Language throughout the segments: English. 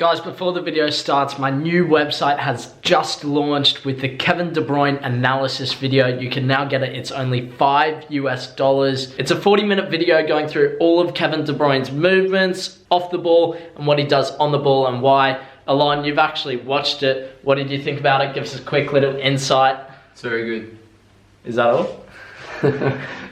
Guys, before the video starts, my new website has just launched with the Kevin De Bruyne analysis video. You can now get it. It's only $5 US. It's a 40-minute video going through all of Kevin De Bruyne's movements off the ball and what he does on the ball and why. Alon, you've actually watched it. What did you think about it? Give us a quick little insight. It's very good. Is that all?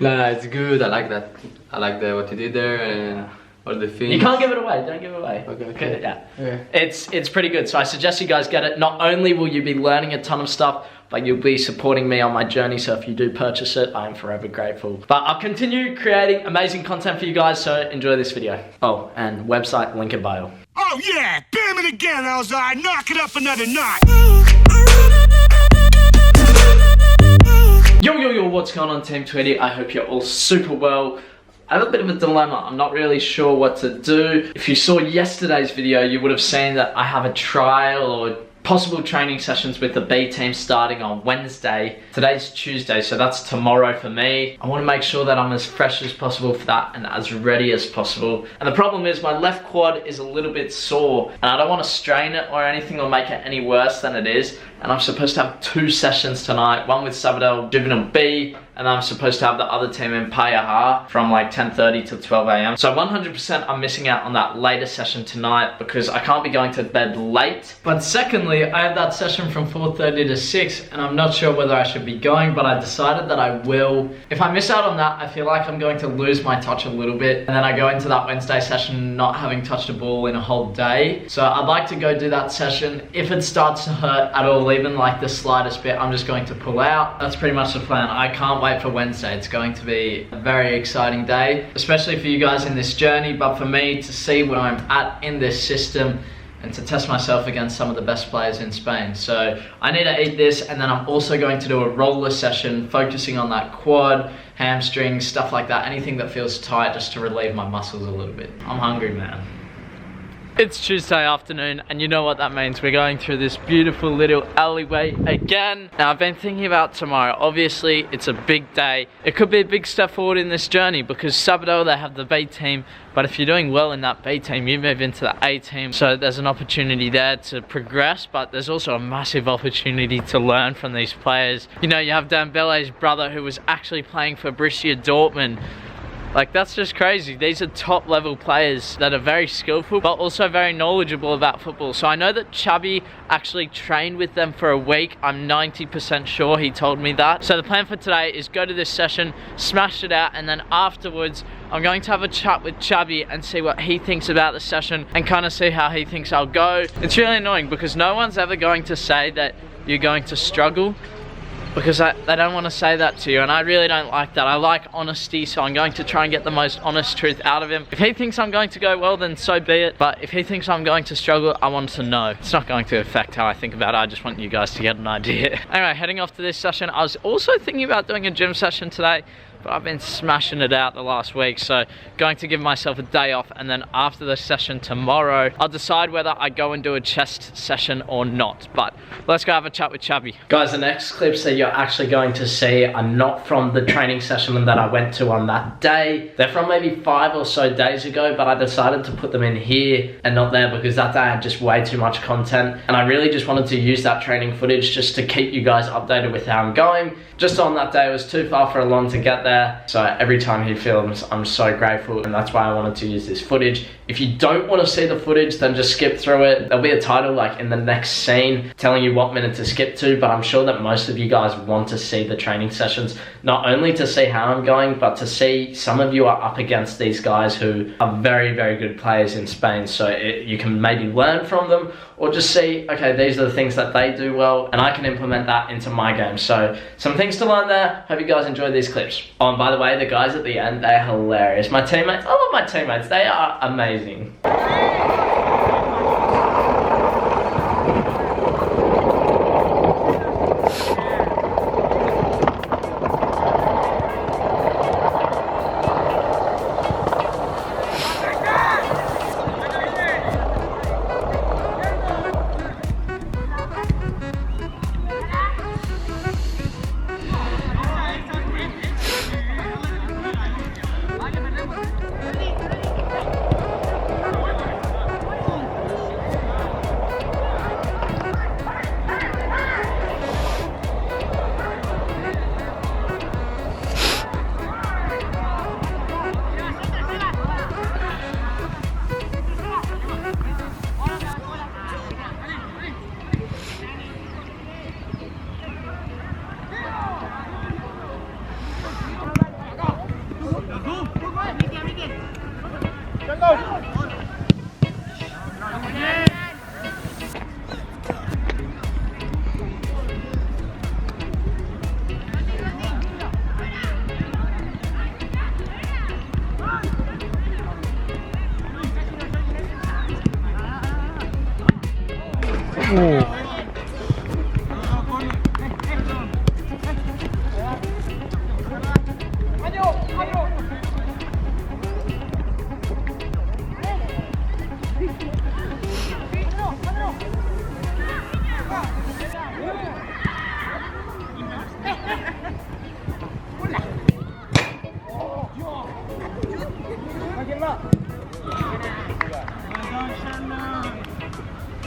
No, it's good. I like that. I like what you did there and all the things. You can't give it away. Don't give it away. Okay. Yeah. Okay. It's pretty good. So I suggest you guys get it. Not only will you be learning a ton of stuff, but you'll be supporting me on my journey. So if you do purchase it, I am forever grateful. But I'll continue creating amazing content for you guys. So enjoy this video. Oh, and website link in bio. Oh yeah, bam it again, Alzai. Knock it up another notch. Yo, what's going on, Team Tweety? I hope you're all super well. I have a bit of a dilemma. I'm not really sure what to do. If you saw yesterday's video, you would have seen that I have a trial or possible training sessions with the B team starting on Wednesday. Today's Tuesday, so that's tomorrow for me. I want to make sure that I'm as fresh as possible for that and as ready as possible. And the problem is my left quad is a little bit sore and I don't want to strain it or anything or make it any worse than it is. And I'm supposed to have 2 sessions tonight, one with Sabadell Juvenile B, and I'm supposed to have the other team in Payaha from like 10:30 to 12 AM. So 100% I'm missing out on that later session tonight because I can't be going to bed late. But secondly, I have that session from 4:30 to 6 and I'm not sure whether I should be going, but I decided that I will. If I miss out on that, I feel like I'm going to lose my touch a little bit. And then I go into that Wednesday session not having touched a ball in a whole day. So I'd like to go do that session. If it starts to hurt at all, even like the slightest bit, I'm just going to pull out. That's pretty much the plan. I can't wait for Wednesday. It's going to be a very exciting day, especially for you guys in this journey, but for me to see where I'm at in this system and to test myself against some of the best players in Spain. So I need to eat this, and then I'm also going to do a roller session focusing on that quad, hamstrings, stuff like that, anything that feels tight just to relieve my muscles a little bit. I'm hungry, man. It's Tuesday afternoon and you know what that means. We're going through this beautiful little alleyway again. Now I've been thinking about tomorrow. Obviously it's a big day. It could be a big step forward in this journey because Sabadell, they have the B team, but if you're doing well in that B team, you move into the A team. So there's an opportunity there to progress, but there's also a massive opportunity to learn from these players. You know, you have Dembélé's brother who was actually playing for Borussia Dortmund. Like, that's just crazy. These are top level players that are very skillful but also very knowledgeable about football. So I know that Xabi actually trained with them for a week. I'm 90% sure he told me that. So the plan for today is go to this session, smash it out, and then afterwards I'm going to have a chat with Xabi and see what he thinks about the session and kind of see how he thinks I'll go. It's really annoying because no one's ever going to say that you're going to struggle, because they don't want to say that to you, and I really don't like that. I like honesty, so I'm going to try and get the most honest truth out of him. If he thinks I'm going to go well, then so be it, but if he thinks I'm going to struggle, I want to know. It's not going to affect how I think about it. I just want you guys to get an idea. Anyway, heading off to this session. I was also thinking about doing a gym session today, but I've been smashing it out the last week, so going to give myself a day off, and then after the session tomorrow I'll decide whether I go and do a chest session or not. But let's go have a chat with Xabi. Guys, the next clips that you're actually going to see are not from the training session that I went to on that day. They're from maybe 5 or so days ago, but I decided to put them in here and not there because that day I had just way too much content, and I really just wanted to use that training footage just to keep you guys updated with how I'm going. Just on that day, it was too far for Alon to get there, so every time he films, I'm so grateful, and that's why I wanted to use this footage. If you don't want to see the footage, then just skip through it. There'll be a title like in the next scene telling you what minute to skip to, but I'm sure that most of you guys want to see the training sessions, not only to see how I'm going, but to see some of you are up against these guys who are very, very good players in Spain, so you can maybe learn from them, or just see, okay, these are the things that they do well, and I can implement that into my game. So some things to learn there. Hope you guys enjoy these clips. Oh, and by the way, the guys at the end, they're hilarious. My teammates, I love my teammates. They are amazing.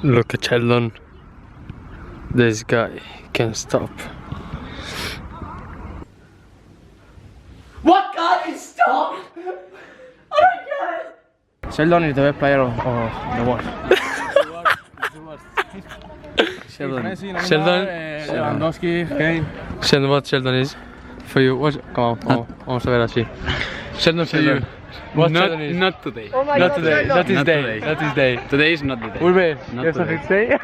Look at Sheldon. This guy can't stop. What guy is stop? I don't get it. Sheldon is the best player of the world. Sheldon. Messi, Sheldon. Lewandowski, Kane. Sheldon, what Sheldon is for you? What? Come on, vamos a ver así. Sheldon for you. What Sheldon is? Not today. Not today. Not his Not day. today. Not his day. Today is not the day. Wilber, Not ¿qué today. es day?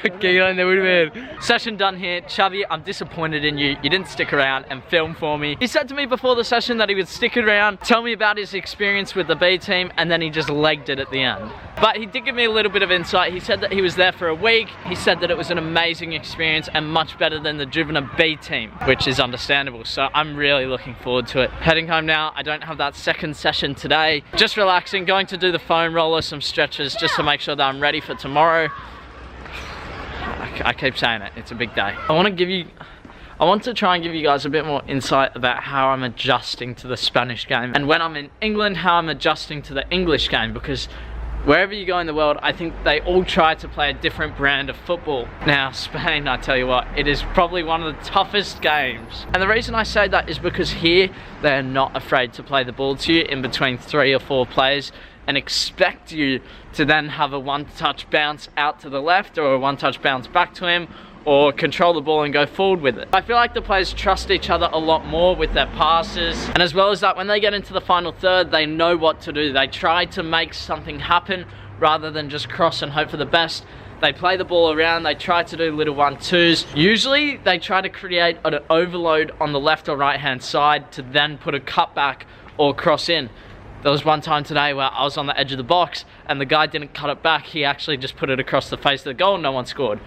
Qué grande, Wilber. Session done here. Xavi, I'm disappointed in you. You didn't stick around and film for me. He said to me before the session that he would stick around, tell me about his experience with the B team, and then he just legged it at the end. But he did give me a little bit of insight. He said that he was there for a week. He said that it was an amazing experience and much better than the Juvenile B team, which is understandable. So I'm really looking forward to it. Heading home now. I don't have that second session today. Just relaxing, going to do the foam roller, some stretches just to make sure that I'm ready for tomorrow. I keep saying it, it's a big day. I want to try and give you guys a bit more insight about how I'm adjusting to the Spanish game, and when I'm in England, how I'm adjusting to the English game, because wherever you go in the world, I think they all try to play a different brand of football. Now, Spain, I tell you what, it is probably one of the toughest games. And the reason I say that is because here, they are not afraid to play the ball to you in between 3 or 4 players and expect you to then have a one-touch bounce out to the left or a one-touch bounce back to him, or control the ball and go forward with it. I feel like the players trust each other a lot more with their passes, and as well as that, when they get into the final third, they know what to do. They try to make something happen rather than just cross and hope for the best. They play the ball around, they try to do little 1-2s. Usually they try to create an overload on the left or right hand side to then put a cutback or cross in. There was one time today where I was on the edge of the box and the guy didn't cut it back. He actually just put it across the face of the goal and no one scored.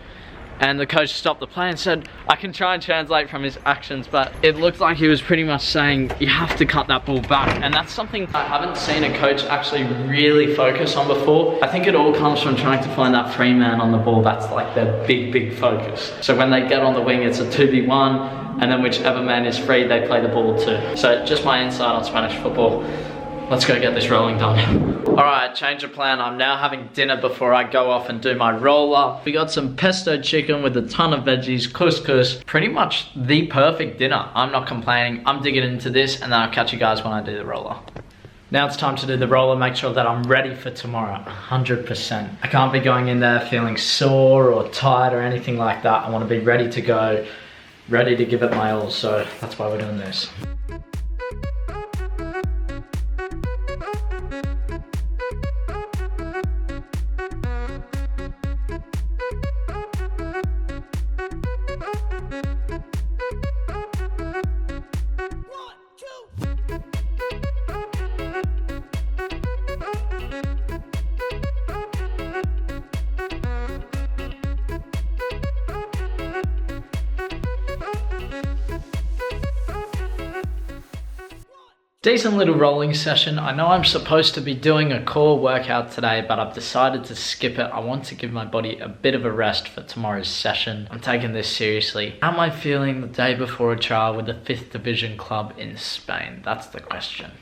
And the coach stopped the play and said, I can try and translate from his actions, but it looked like he was pretty much saying, you have to cut that ball back. And that's something I haven't seen a coach actually really focus on before. I think it all comes from trying to find that free man on the ball. That's like their big focus. So when they get on the wing, it's a 2v1, and then whichever man is free, they play the ball too. So just my insight on Spanish football. Let's go get this rolling done. All right, change of plan. I'm now having dinner before I go off and do my roller. We got some pesto chicken with a ton of veggies, couscous. Pretty much the perfect dinner. I'm not complaining. I'm digging into this, and then I'll catch you guys when I do the roller. Now it's time to do the roller, make sure that I'm ready for tomorrow, 100%. I can't be going in there feeling sore or tired or anything like that. I want to be ready to go, ready to give it my all, so that's why we're doing this. Decent little rolling session. I know I'm supposed to be doing a core workout today, but I've decided to skip it. I want to give my body a bit of a rest for tomorrow's session. I'm taking this seriously. How am I feeling the day before a trial with the 5th division club in Spain? That's the question.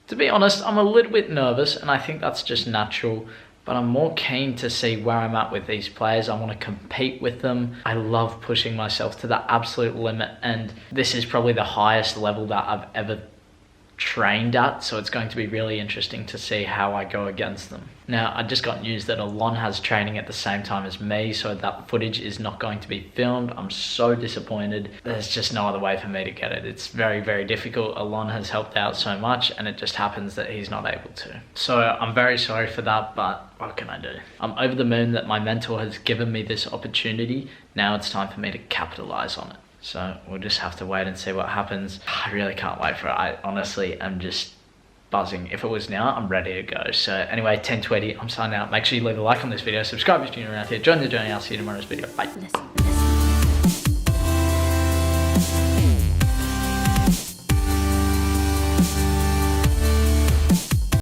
To be honest, I'm a little bit nervous, and I think that's just natural. But I'm more keen to see where I'm at with these players. I want to compete with them. I love pushing myself to the absolute limit, and this is probably the highest level that I've ever trained at, so it's going to be really interesting to see how I go against them. Now, I just got news that Alon has training at the same time as me, so that footage is not going to be filmed. I'm so disappointed. There's just no other way for me to get it. It's very difficult. Alon has helped out so much, and it just happens that he's not able to. So I'm very sorry for that, but what can I do? I'm over the moon that my mentor has given me this opportunity. Now it's time for me to capitalize on it. So we'll just have to wait and see what happens. I really can't wait for it. I honestly am just buzzing. If it was now, I'm ready to go. So anyway, 10:20, I'm signing out. Make sure you leave a like on this video, subscribe if you're new around here, join the journey. I'll see you in tomorrow's video. Bye.